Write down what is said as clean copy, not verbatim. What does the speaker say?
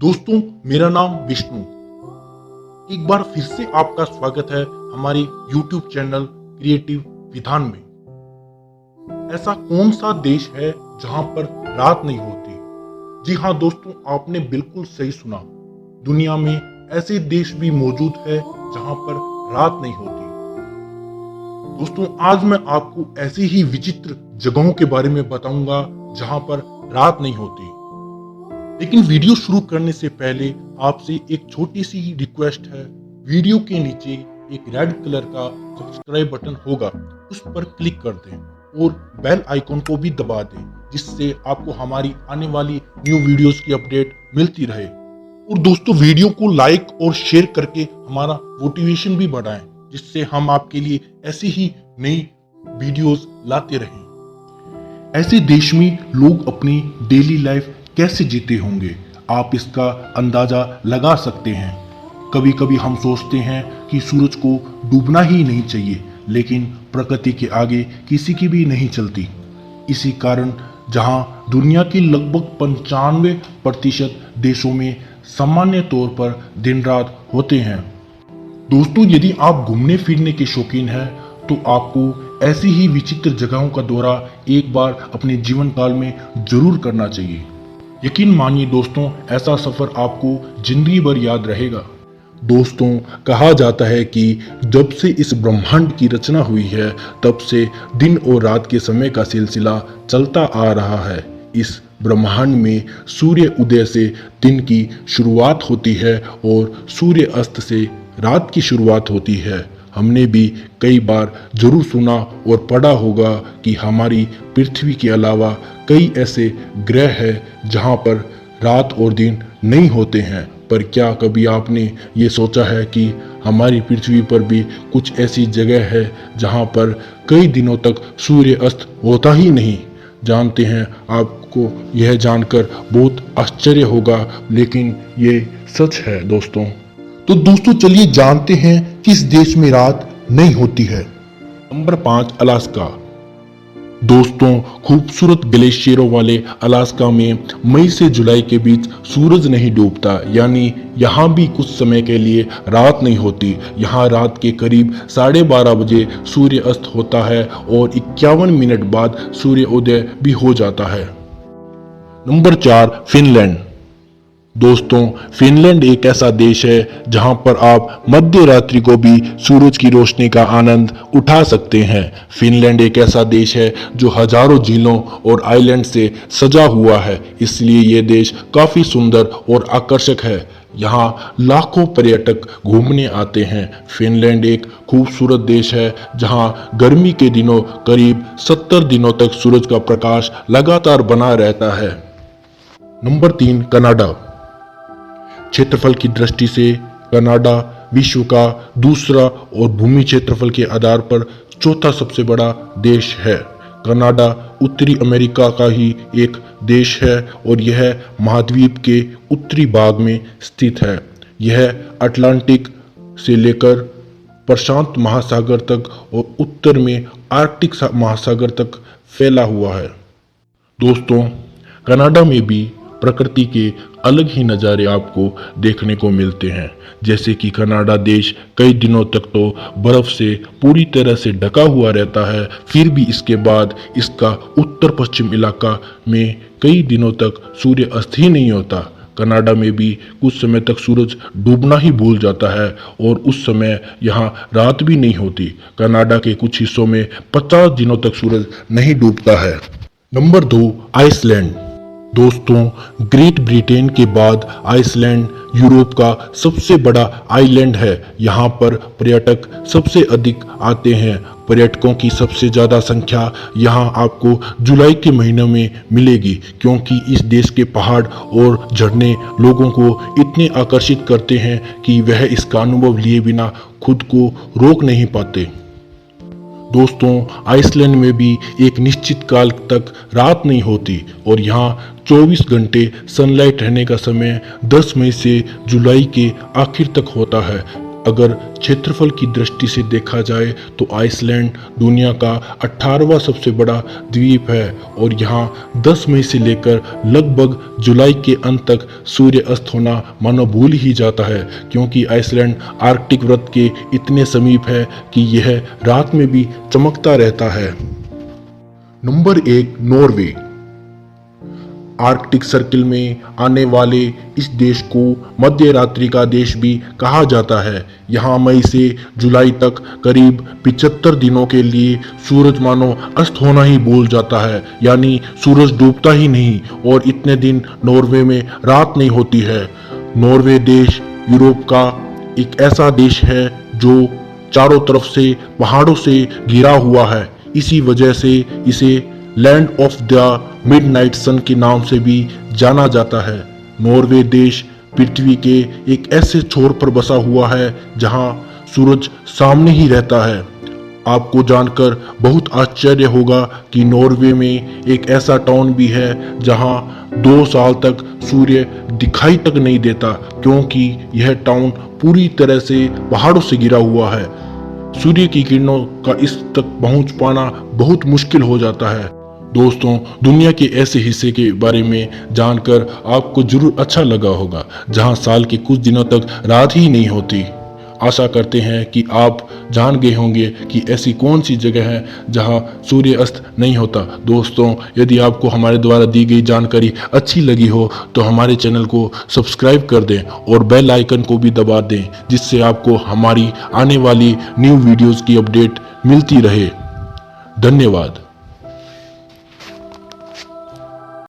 दोस्तों, मेरा नाम विष्णु। एक बार फिर से आपका स्वागत है हमारे YouTube चैनल क्रिएटिव विधान में। ऐसा कौन सा देश है जहां पर रात नहीं होती? जी हाँ दोस्तों, आपने बिल्कुल सही सुना। दुनिया में ऐसे देश भी मौजूद है जहां पर रात नहीं होती। दोस्तों, आज मैं आपको ऐसी ही विचित्र जगहों के बारे में बताऊंगा जहां पर रात नहीं होती। लेकिन वीडियो शुरू करने से पहले आपसे एक छोटी सी रिक्वेस्ट है। वीडियो के नीचे एक रेड कलर का सब्सक्राइब बटन होगा, उस पर क्लिक कर दें और बेल आइकन को भी दबा दें, जिससे आपको हमारी आने वाली न्यू वीडियोस की अपडेट मिलती रहे। और दोस्तों, वीडियो को लाइक और शेयर करके हमारा मोटिवेशन भी बढ़ाएं, जिससे हम आपके लिए ऐसी ही नई वीडियोस लाते रहें। ऐसे देश में लोग अपनी डेली लाइफ कैसे जीते होंगे, आप इसका अंदाजा लगा सकते हैं। कभी कभी हम सोचते हैं कि सूरज को डूबना ही नहीं चाहिए, लेकिन प्रकृति के आगे किसी की भी नहीं चलती। इसी कारण जहां दुनिया के लगभग 95% देशों में सामान्य तौर पर दिन रात होते हैं। दोस्तों, यदि आप घूमने फिरने के शौकीन हैं तो आपको ऐसी ही विचित्र जगहों का दौरा एक बार अपने जीवन काल में जरूर करना चाहिए। यकीन मानिए दोस्तों, ऐसा सफर आपको जिंदगी भर याद रहेगा। दोस्तों, कहा जाता है कि जब से इस ब्रह्मांड की रचना हुई है, तब से दिन और रात के समय का सिलसिला चलता आ रहा है। इस ब्रह्मांड में सूर्य उदय से दिन की शुरुआत होती है और सूर्य अस्त से रात की शुरुआत होती है। हमने भी कई बार जरूर सुना और पढ़ा होगा कि हमारी पृथ्वी के अलावा कई ऐसे ग्रह हैं जहां पर रात और दिन नहीं होते हैं। पर क्या कभी आपने ये सोचा है कि हमारी पृथ्वी पर भी कुछ ऐसी जगह है जहां पर कई दिनों तक सूर्य अस्त होता ही नहीं? जानते हैं, आपको यह जानकर बहुत आश्चर्य होगा, लेकिन ये सच है दोस्तों। तो दोस्तों, चलिए जानते हैं किस देश में रात नहीं होती है। Number 5, Alaska. दोस्तों, खूबसूरत ग्लेशियरों वाले अलास्का में मई से जुलाई के बीच सूरज नहीं डूबता, यानी यहाँ भी कुछ समय के लिए रात नहीं होती। यहाँ रात के करीब 12:30 बजे सूर्य अस्त होता है और 51 मिनट बाद सूर्योदय भी हो जाता है। Number 4, Finland. दोस्तों, फिनलैंड एक ऐसा देश है जहां पर आप मध्य रात्रि को भी सूरज की रोशनी का आनंद उठा सकते हैं। फिनलैंड एक ऐसा देश है जो हजारों झीलों और आइलैंड से सजा हुआ है, इसलिए ये देश काफी सुंदर और आकर्षक है। यहाँ लाखों पर्यटक घूमने आते हैं। फिनलैंड एक खूबसूरत देश है जहां गर्मी के दिनों करीब 70 दिनों तक सूरज का प्रकाश लगातार बना रहता है। Number 3, Canada. क्षेत्रफल की दृष्टि से कनाडा विश्व का दूसरा और भूमि क्षेत्रफल के आधार पर चौथा सबसे बड़ा देश है। कनाडा उत्तरी अमेरिका का ही एक देश है और यह महाद्वीप के उत्तरी भाग में स्थित है। यह अटलांटिक से लेकर प्रशांत महासागर तक और उत्तर में आर्कटिक महासागर तक फैला हुआ है। दोस्तों, कनाडा में भी प्रकृति के अलग ही नज़ारे आपको देखने को मिलते हैं। जैसे कि कनाडा देश कई दिनों तक तो बर्फ से पूरी तरह से ढका हुआ रहता है, फिर भी इसके बाद इसका उत्तर पश्चिम इलाका में कई दिनों तक सूर्य अस्त ही नहीं होता। कनाडा में भी कुछ समय तक सूरज डूबना ही भूल जाता है और उस समय यहाँ रात भी नहीं होती। कनाडा के कुछ हिस्सों में 50 दिनों तक सूरज नहीं डूबता है। Number 2, Iceland. दोस्तों, ग्रेट ब्रिटेन के बाद आइसलैंड यूरोप का सबसे बड़ा आइलैंड है। यहाँ पर पर्यटक सबसे अधिक आते हैं। पर्यटकों की सबसे ज़्यादा संख्या यहाँ आपको जुलाई के महीने में मिलेगी, क्योंकि इस देश के पहाड़ और झरने लोगों को इतने आकर्षित करते हैं कि वह इसका अनुभव लिए बिना खुद को रोक नहीं पाते। दोस्तों, आइसलैंड में भी एक निश्चित काल तक रात नहीं होती और यहाँ 24 घंटे सनलाइट रहने का समय 10 मई से जुलाई के आखिर तक होता है। अगर क्षेत्रफल की दृष्टि से देखा जाए तो आइसलैंड दुनिया का 18वां सबसे बड़ा द्वीप है और यहाँ 10 मई से लेकर लगभग जुलाई के अंत तक सूर्य अस्त होना मानो भूल ही जाता है, क्योंकि आइसलैंड आर्कटिक वृत्त के इतने समीप है कि यह रात में भी चमकता रहता है। Number 1, Norway. आर्कटिक सर्किल में आने वाले इस देश को मध्य रात्रि का देश भी कहा जाता है। यहाँ मई से जुलाई तक करीब 75 दिनों के लिए सूरज मानो अस्त होना ही भूल जाता है, यानी सूरज डूबता ही नहीं और इतने दिन नॉर्वे में रात नहीं होती है। नॉर्वे देश यूरोप का एक ऐसा देश है जो चारों तरफ से पहाड़ों से घिरा हुआ है। इसी वजह से इसे लैंड ऑफ द मिडनाइट सन के नाम से भी जाना जाता है। नॉर्वे देश पृथ्वी के एक ऐसे छोर पर बसा हुआ है जहां सूरज सामने ही रहता है। आपको जानकर बहुत आश्चर्य होगा कि नॉर्वे में एक ऐसा टाउन भी है जहां 2 साल तक सूर्य दिखाई तक नहीं देता, क्योंकि यह टाउन पूरी तरह से पहाड़ों से घिरा हुआ है। सूर्य की किरणों का इस तक पहुंच पाना बहुत मुश्किल हो जाता है। दोस्तों, दुनिया के ऐसे हिस्से के बारे में जानकर आपको जरूर अच्छा लगा होगा जहां साल के कुछ दिनों तक रात ही नहीं होती। आशा करते हैं कि आप जान गए होंगे कि ऐसी कौन सी जगह है जहां सूर्य अस्त नहीं होता। दोस्तों, यदि आपको हमारे द्वारा दी गई जानकारी अच्छी लगी हो तो हमारे चैनल को सब्सक्राइब कर दें और बेल आइकन को भी दबा दें, जिससे आपको हमारी आने वाली न्यू वीडियोस की अपडेट मिलती रहे। धन्यवाद।